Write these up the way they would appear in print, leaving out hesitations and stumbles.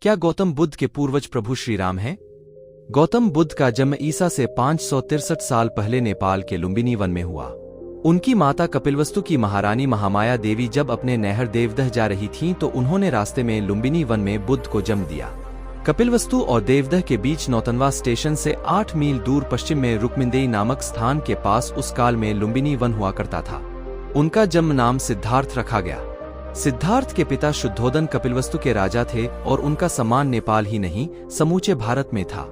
क्या गौतम बुद्ध के पूर्वज प्रभु श्री राम हैं? गौतम बुद्ध का जन्म ईसा से 563 साल पहले नेपाल के लुम्बिनी वन में हुआ। उनकी माता कपिलवस्तु की महारानी महामाया देवी जब अपने नहर देवदह जा रही थीं तो उन्होंने रास्ते में लुम्बिनी वन में बुद्ध को जन्म दिया। कपिलवस्तु और देवदह के बीच नौतनवा स्टेशन से 8 मील दूर पश्चिम में रुक्मिंदेई नामक स्थान के पास उस काल में लुम्बिनी वन हुआ करता था। उनका जन्म नाम सिद्धार्थ रखा गया। सिद्धार्थ के पिता शुद्धोदन कपिलवस्तु के राजा थे और उनका सम्मान नेपाल ही नहीं समूचे भारत में था।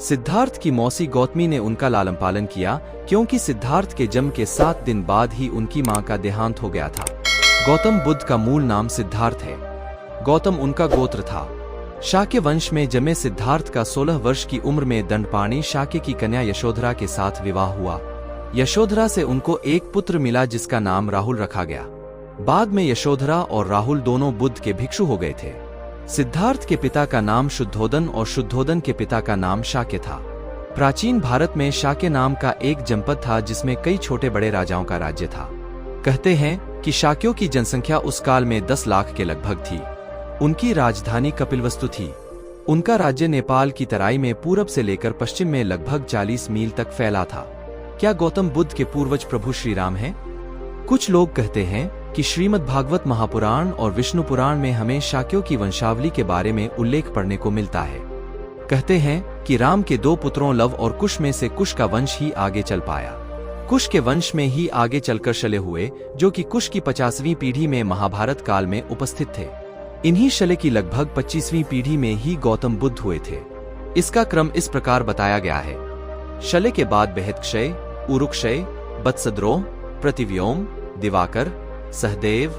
सिद्धार्थ की मौसी गौतमी ने उनका लालन पालन किया क्योंकि सिद्धार्थ के जन्म के 7 दिन बाद ही उनकी मां का देहांत हो गया था। गौतम बुद्ध का मूल नाम सिद्धार्थ है। गौतम उनका गोत्र था। शाक्य वंश में जन्मे सिद्धार्थ का 16 वर्ष की उम्र में दंडपाणी शाक्य की कन्या यशोधरा के साथ विवाह हुआ। यशोधरा से उनको एक पुत्र मिला जिसका नाम राहुल रखा गया। बाद में यशोधरा और राहुल दोनों बुद्ध के भिक्षु हो गए थे। सिद्धार्थ के पिता का नाम शुद्धोदन और शुद्धोदन के पिता का नाम शाक्य था। प्राचीन भारत में शाक्य नाम का एक जनपद था जिसमें कई छोटे बड़े राजाओं का राज्य था। कहते हैं कि शाक्यों की जनसंख्या उस काल में 10 लाख के लगभग थी। उनकी राजधानी कपिलवस्तु थी। उनका राज्य नेपाल की तराई में पूरब से लेकर पश्चिम में लगभग 40 मील तक फैला था। क्या गौतम बुद्ध के पूर्वज प्रभु श्री राम हैं? कुछ लोग कहते हैं कि श्रीमद् भागवत महापुराण और विष्णु पुराण में हमें शाक्यों की वंशावली के बारे में उल्लेख पढ़ने को मिलता है। कहते हैं कि राम के 2 पुत्रों लव और कुश में से कुश का वंश ही आगे चल पाया। कुश के वंश में ही आगे चलकर शल्य हुए जो कि कुश की 50वीं पीढ़ी में महाभारत काल में उपस्थित थे। इन्हीं शल्य की लगभग 25वीं पीढ़ी में ही गौतम बुद्ध हुए थे। इसका क्रम इस प्रकार बताया गया है। शल्य के बाद बेहदक्षय, उरुक्षय, बत्सद्रोह, प्रतिव्योम, दिवाकर, सहदेव,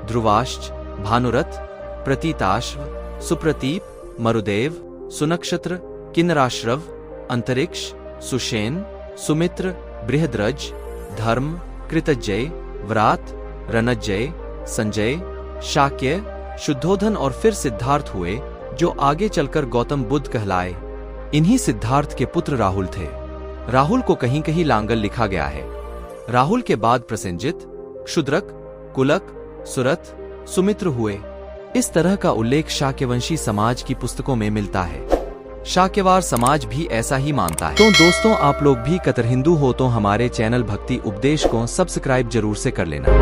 ध्रुवाश्च, भानुरथ, प्रतीताश्व, सुप्रतीप, मरुदेव, सुनक्षत्र, किन्नराश्रव, अंतरिक्ष, सुषेण, सुमित्र, बृहद्रज, धर्म, कृतज्जय, व्रात, रणज्जय, संजय, शाक्य, शुद्धोधन और फिर सिद्धार्थ हुए जो आगे चलकर गौतम बुद्ध कहलाए। इन्हीं सिद्धार्थ के पुत्र राहुल थे। राहुल को कहीं कहीं लांगल लिखा गया है। राहुल के बाद प्रसेनजित, क्षुद्रक, कुलक, सुरथ, सुमित्र हुए। इस तरह का उल्लेख शाक्यवंशी समाज की पुस्तकों में मिलता है। शाक्यवार समाज भी ऐसा ही मानता है। तो दोस्तों, आप लोग भी कतर हिंदू हो तो हमारे चैनल भक्ति उपदेश को सब्सक्राइब जरूर से कर लेना।